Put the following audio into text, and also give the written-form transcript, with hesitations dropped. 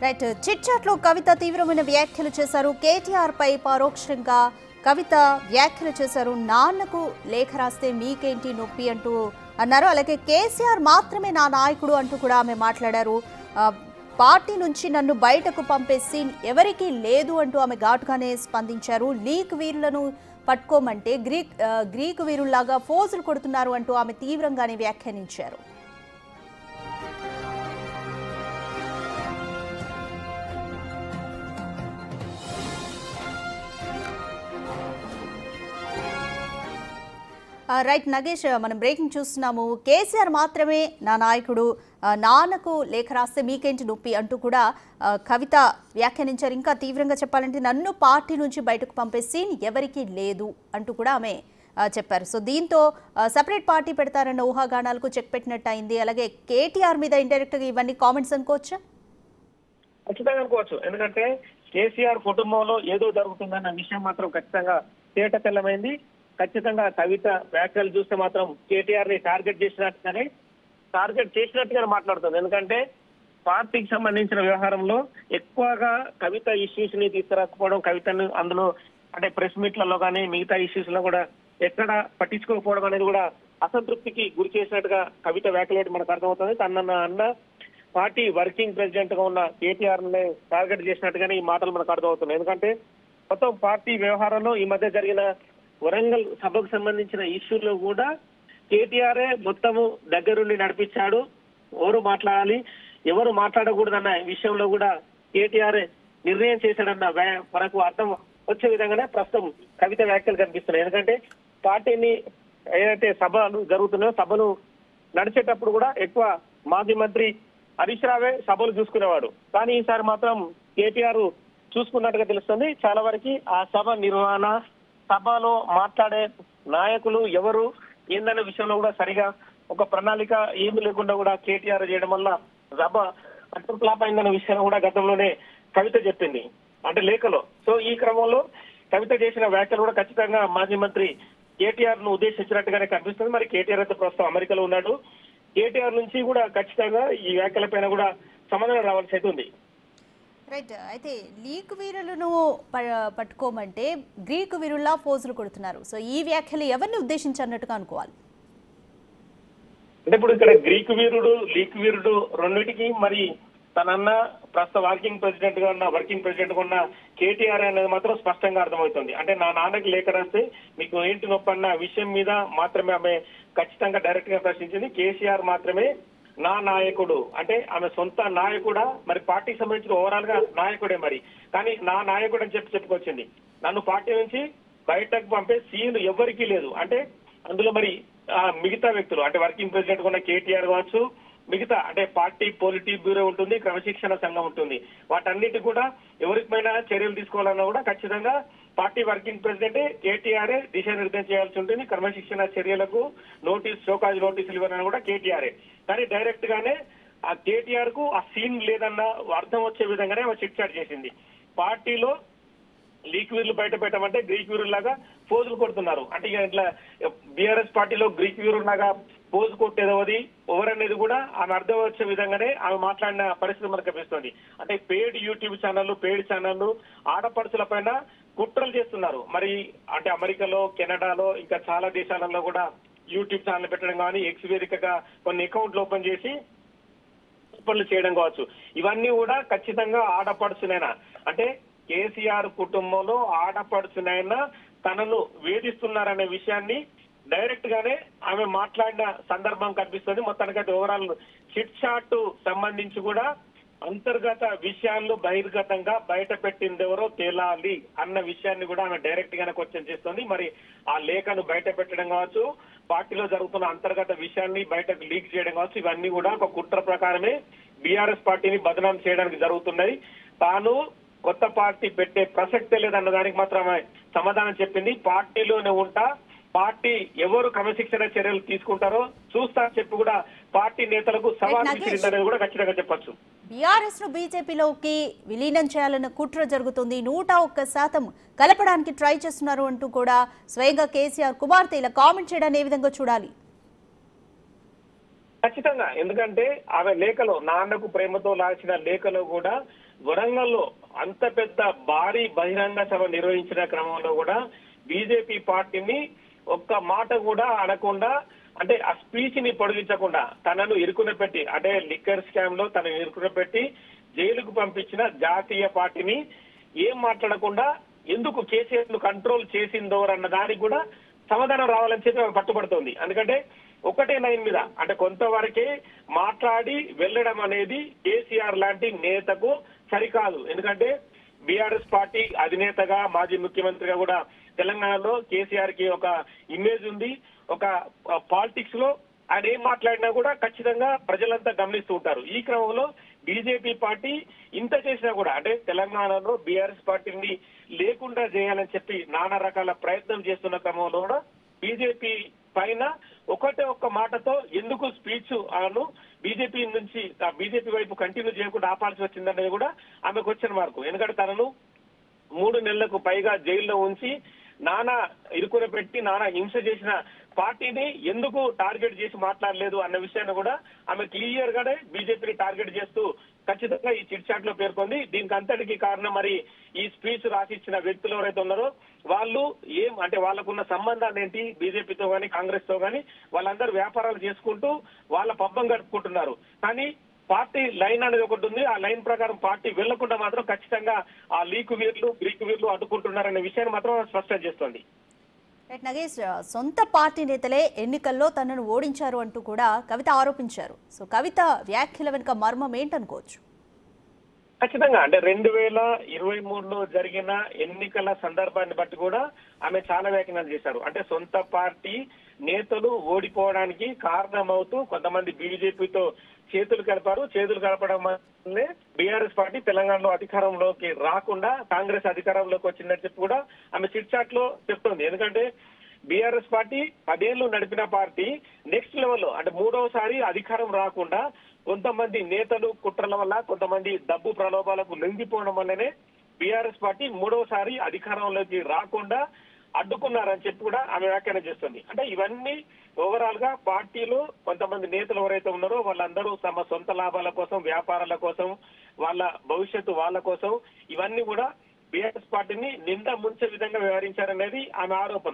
Right chit chat లో కవిత తీవ్రమైన వ్యాఖ్యలు చేశారు. కేటీఆర్ పై పరోక్షంగా కవిత వ్యాఖ్యలు చేశారు. నాన్నకు లేఖ రాస్తే మీకేంటి నొప్పి అంటూ అన్నారు. అలాగే కేసీఆర్ మాత్రమే నా నాయకుడు అంటూ కూడా ఆమె మాట్లాడారు. పార్టీ నుంచి నన్ను బయటకు పంపే సీన్ ఎవరికీ లేదు అంటూ ఆమె ఘాటుగానే స్పందించారు. లీక్ వీరులను పట్టుకోమంటే గ్రీకు వీరుల్లాగా ఫోజులు కొడుతున్నారు అంటూ ఆమె తీవ్రంగానే వ్యాఖ్యానించారు. రైట్ నగేష్, మనం బ్రేకింగ్ చూస్తున్నాము. కేసీఆర్ మాత్రమే నా నాయకుడు, నాన్నకు లేఖ రాస్తే మీకేంటి నొప్పి అంటూ కూడా కవిత వ్యాఖ్యానించారు. ఇంకా తీవ్రంగా చెప్పాలంటే నన్ను పార్టీ నుంచి బయటకు పంపే సీన్ ఎవరికీ లేదు అంటూ కూడా ఆమె చెప్పారు. సో దీంతో సపరేట్ పార్టీ పెడతారన్న ఊహాగానాలకు చెక్ పెట్టినట్టు అయింది. అలాగే కేటీఆర్ మీద ఇండైరెక్ట్గా ఇవన్నీ కామెంట్స్ అనుకోవచ్చా? ఖచ్చితంగా అనుకోవచ్చు. ఎందుకంటే కేసీఆర్ కుటుంబంలో ఏదో జరుగుతుందన్న విషయం మాత్రం ఖచ్చితంగా తేట తెల్లమైంది. ఖచ్చితంగా కవిత వ్యాఖ్యలు చూస్తే మాత్రం కేటీఆర్ ని టార్గెట్ చేసినట్టుగానే మాట్లాడుతుంది. ఎందుకంటే పార్టీకి సంబంధించిన వ్యవహారంలో ఎక్కువగా కవిత ఇష్యూస్ ని తీసుకురాకపోవడం, కవితను అందులో అంటే ప్రెస్ మీట్లలో కానీ మిగతా ఇష్యూస్ లో కూడా ఎక్కడ పట్టించుకోకపోవడం అనేది కూడా అసంతృప్తికి గురి చేసినట్టుగా కవిత వ్యాఖ్యలు మనకు అర్థమవుతుంది. అన్న పార్టీ వర్కింగ్ ప్రెసిడెంట్ గా ఉన్న కేటీఆర్ ని టార్గెట్ చేసినట్టుగానే ఈ మాటలు మనకు అర్థమవుతుంది. ఎందుకంటే మొత్తం పార్టీ వ్యవహారంలో ఈ మధ్య జరిగిన వరంగల్ సభకు సంబంధించిన ఇష్యూలో కూడా కేటీఆర్ఏ మొత్తము దగ్గరుండి నడిపించాడు. ఎవరు మాట్లాడాలి, ఎవరు మాట్లాడకూడదన్న విషయంలో కూడా కేటీఆర్ నిర్ణయం చేశాడన్న మనకు అర్థం వచ్చే విధంగానే ప్రస్తుతం కవిత వ్యాఖ్యలు కనిపిస్తున్నాయి. ఎందుకంటే పార్టీని ఏదైతే సభలు జరుగుతున్నాయో సభలు నడిచేటప్పుడు కూడా ఎక్కువ మాజీ మంత్రి హరీష్ రావే సభలు చూసుకునేవాడు. కానీ ఈసారి మాత్రం కేటీఆర్ చూసుకున్నట్టుగా తెలుస్తుంది. చాలా వరకు ఆ సభ నిర్వహణ, సభలో మాట్లాడే నాయకులు ఎవరు ఏందనే విషయంలో కూడా సరిగా ఒక ప్రణాళిక ఏమి లేకుండా కూడా కేటీఆర్ చేయడం వల్ల సభ అట్టుప్లాప్ అయిందనే విషయాన్ని కూడా గతంలోనే కవిత చెప్పింది, అంటే లేఖలో. సో ఈ క్రమంలో కవిత చేసిన వ్యాఖ్యలు కూడా ఖచ్చితంగా మాజీ మంత్రి కేటీఆర్ ను ఉద్దేశించినట్టుగానే కనిపిస్తుంది. మరి కేటీఆర్ అయితే ప్రస్తుతం అమెరికాలో ఉన్నాడు. కేటీఆర్ నుంచి కూడా ఖచ్చితంగా ఈ వ్యాఖ్యల పైన కూడా సమాధానం రావాల్సి అయితే ఉంది. రైట్, అయితే లీక్ వీరులను పట్టుకోమంటే గ్రీకు వీరుల్లా ఫోజులు కొడుతున్నారు. సో ఈ వ్యాఖ్యలు ఎవరిని ఉద్దేశించినట్టుగా అనుకోవాలి? అంటే ఇప్పుడు ఇక్కడ గ్రీకు వీరుడు, లీక్ వీరుడు రెండింటికి మరి తనన్న ప్రస్తుత వర్కింగ్ ప్రెసిడెంట్ గా ఉన్న కేటీఆర్ అనేది మాత్రం స్పష్టంగా అర్థమవుతుంది. అంటే నా నాన్నకి లేఖ రాస్తే మీకు ఏంటి నొప్పి అన్న విషయం మీద మాత్రమే ఆమె ఖచ్చితంగా డైరెక్ట్ గా ప్రశ్నించింది. కేసీఆర్ మాత్రమే నా నాయకుడు అంటే ఆమె సొంత నాయకుడా, మరి పార్టీకి సంబంధించిన ఓవరాల్ గా నాయకుడే మరి, కానీ నా నాయకుడు అని చెప్పుకొచ్చింది. నన్ను పార్టీ నుంచి బయటకు పంపే సీన్ ఎవరికీ లేదు. అంటే అందులో మరి మిగతా వ్యక్తులు అంటే వర్కింగ్ ప్రెసిడెంట్ ఉన్న కేటీఆర్ కావచ్చు, మిగతా అంటే పార్టీ పొలిటీ బ్యూరో ఉంటుంది, క్రమశిక్షణ సంఘం ఉంటుంది, వాటన్నిటి కూడా ఎవరిపైనా చర్యలు తీసుకోవాలన్నా కూడా ఖచ్చితంగా పార్టీ వర్కింగ్ ప్రెసిడెంట్ కేటీఆర్ఏ దిశానిర్దేశం చేయాల్సి ఉంటుంది. క్రమశిక్షణ చర్యలకు షోకాజ్ నోటీసులు ఇవ్వాలని కూడా కేటీఆర్ఏ. కానీ డైరెక్ట్ గానే ఆ కేటీఆర్ కు ఆ సీన్ లేదన్న అర్థం వచ్చే విధంగానే చిట్ చాట్ చేసింది. పార్టీలో లీక్ వీరులు బయట పెట్టమంటే గ్రీక్ వీరులాగా పోజులు కొడుతున్నారు. అంటే ఇట్లా బీఆర్ఎస్ పార్టీలో గ్రీక్ వీరులాగా పోజు కొట్టేదవది ఎవరనేది కూడా ఆమె అర్థం వచ్చే విధంగానే ఆమె మాట్లాడిన పరిస్థితి మనకు కనిపిస్తుంది. అంటే పెయిడ్ యూట్యూబ్ ఛానళ్లు ఆడపడుచుల పైన కుట్రలు చేస్తున్నారు. మరి అంటే అమెరికాలో, కెనడాలో ఇంకా చాలా దేశాలలో కూడా యూట్యూబ్ ఛానల్ పెట్టడం కానీ, ఎక్స్ వేదికగా కొన్ని అకౌంట్లు ఓపెన్ చేసి పనులు చేయడం కావచ్చు, ఇవన్నీ కూడా ఖచ్చితంగా ఆడపడుచునైనా అంటే కేసీఆర్ కుటుంబంలో ఆడపడుచునైనా తనను వేధిస్తున్నారనే విషయాన్ని డైరెక్ట్ గానే ఆమె మాట్లాడిన సందర్భం కనిపిస్తుంది. మొత్తానికైతే ఓవరాల్ చిట్ చాట్ సంబంధించి కూడా అంతర్గత విషయాలు బహిర్గతంగా బయట పెట్టింది ఎవరో తేలాలి అన్న విషయాన్ని కూడా ఆమె డైరెక్ట్ గానే క్వశ్చన్ చేస్తుంది. మరి ఆ లేఖను బయట పెట్టడం కావచ్చు, పార్టీలో జరుగుతున్న అంతర్గత విషయాన్ని బయటకు లీక్ చేయడం కావచ్చు, ఇవన్నీ కూడా ఒక కుట్ర ప్రకారమే బీఆర్ఎస్ పార్టీని బదనాం చేయడానికి జరుగుతున్నాయి. తాను కొత్త పార్టీ పెట్టే ప్రసక్తే లేదన్న దానికి మాత్రం ఆమె సమాధానం చెప్పింది. పార్టీలోనే ఉంటా, పార్టీ ఎవరు క్రమశిక్షణ చర్యలు తీసుకుంటారో చూస్తా చెప్పి కూడా పార్టీ నేతలకు సవాల్ విసిరిందనేది కూడా ఖచ్చితంగా చెప్పొచ్చు. బీఆర్ఎస్ ను బీజేపీలోకి విలీనం చేయాలన్న కుట్ర జరుగుతుంది. 101% కలపడానికి ట్రై చేస్తున్నారు అంటూ కూడా స్వయంగా కేసీఆర్ కుమార్తె ఇలా కామెంట్ చేయడాన్ని ఏ విధంగా చూడాలి? ఖచ్చితంగా. ఎందుకంటే ఆమె లేఖలో నాన్నకు ప్రేమతో రాసిన లేఖలో కూడా వరంగల్లో అంత పెద్ద భారీ బహిరంగ సభ నిర్వహించిన క్రమంలో కూడా బీజేపీ పార్టీని ఒక్క మాట కూడా అనకుండా, అంటే ఆ స్పీచ్ ని పొడిగించకుండా తనను ఇరుకున పెట్టి, అంటే లిక్కర్ స్కామ్ లో తనను ఇరుకున పెట్టి జైలుకు పంపించిన జాతీయ పార్టీని ఏం మాట్లాడకుండా ఎందుకు కేసీఆర్ ను కంట్రోల్ చేసిందో అన్న దానికి కూడా సమాధానం రావాలని చెప్పి ఆమె పట్టుబడుతోంది. ఎందుకంటే ఒకటే లైన్ మీద, అంటే కొంతవరకే మాట్లాడి వెళ్ళడం అనేది కేసీఆర్ లాంటి నేతకు సరికాదు. ఎందుకంటే బీఆర్ఎస్ పార్టీ అధినేతగా, మాజీ ముఖ్యమంత్రిగా కూడా తెలంగాణలో కేసీఆర్ కి ఒక ఇమేజ్ ఉంది. ఒక పాలిటిక్స్ లో ఆయన ఏం మాట్లాడినా కూడా ఖచ్చితంగా ప్రజలంతా గమనిస్తూ ఉంటారు. ఈ క్రమంలో బీజేపీ పార్టీ ఇంత చేసినా కూడా, అంటే తెలంగాణలో బీఆర్ఎస్ పార్టీని లేకుండా చేయాలని చెప్పి నానా రకాల ప్రయత్నం చేస్తున్న క్రమంలో కూడా బీజేపీ పైన ఒకటే ఒక్క మాటతో ఎందుకు స్పీచ్ ఆను బీజేపీ నుంచి బీజేపీ వైపు కంటిన్యూ చేయకుండా ఆపాల్సి వచ్చిందనేది కూడా ఆమెకు వచ్చిన మార్కు. ఎందుకంటే తనను 3 నెలలకు పైగా జైల్లో ఉంచి నానా ఇరుకున పెట్టి నానా హింస చేసిన పార్టీని ఎందుకు టార్గెట్ చేసి మాట్లాడలేదు అన్న విషయాన్ని కూడా ఆమె క్లియర్ గానే బీజేపీని టార్గెట్ చేస్తూ ఖచ్చితంగా ఈ చిట్ చాట్ లో పేర్కొంది. దీనికి అంతటికి కారణం మరి ఈ స్పీచ్ రాసిచ్చిన వ్యక్తులు ఎవరైతే ఉన్నారో వాళ్ళు అంటే వాళ్ళకున్న సంబంధాలు ఏంటి బీజేపీతో గానీ కాంగ్రెస్ తో గానీ, వాళ్ళందరూ వ్యాపారాలు చేసుకుంటూ వాళ్ళ పబ్బం గడుపుకుంటున్నారు. కానీ పార్టీ లైన్ అనేది ఒకటి ఉంది. ఆ లైన్ ప్రకారం పార్టీ వెళ్లకుండా మాత్రం ఖచ్చితంగా ఆ గ్రీకు వీర్లు అడ్డుకుంటున్నారనే విషయాన్ని మాత్రం స్పష్టం చేస్తోంది. నగేష్, సొంత పార్టీ నేతలే ఎన్నికల్లో తనను ఓడించారు అంటూ కూడా కవిత ఆరోపించారు. సో కవిత వ్యాఖ్యల వెనుక మర్మం ఏంటనుకోవచ్చు? ఖచ్చితంగా, అంటే 2023లో జరిగిన ఎన్నికల సందర్భాన్ని బట్టి కూడా ఆమె చాలా వ్యాఖ్యానాలు చేశారు. అంటే సొంత పార్టీ నేతలు ఓడిపోవడానికి కారణమవుతూ కొంతమంది బీజేపీతో చేతులు కలిపారు. చేతులు కలపడం వల్లే బీఆర్ఎస్ పార్టీ తెలంగాణలో అధికారంలోకి రాకుండా కాంగ్రెస్ అధికారంలోకి వచ్చిందని చెప్పి కూడా ఆమె చిట్ చాట్ లో చెప్తోంది. ఎందుకంటే బీఆర్ఎస్ పార్టీ 10 ఏళ్లు నడిపిన పార్టీ నెక్స్ట్ లెవెల్లో, అంటే 3వసారి అధికారం రాకుండా కొంతమంది నేతలు కుట్రల వల్ల, కొంతమంది డబ్బు ప్రలోభాలకు లొంగిపోవడం వల్లనే బీఆర్ఎస్ పార్టీ 3వసారి అధికారంలోకి రాకుండా అడ్డుకున్నారని చెప్పి కూడా ఆమె వ్యాఖ్యానం చేస్తుంది. అంటే ఇవన్నీ ఓవరాల్ గా పార్టీలో కొంతమంది నేతలు ఎవరైతే ఉన్నారో వాళ్ళందరూ తమ సొంత లాభాల కోసం, వ్యాపారాల కోసం, వాళ్ళ భవిష్యత్తు వాళ్ళ కోసం ఇవన్నీ కూడా బీఆర్ఎస్ పార్టీని నింద ముంచే విధంగా వ్యవహరించారనేది ఆమె ఆరోపణ.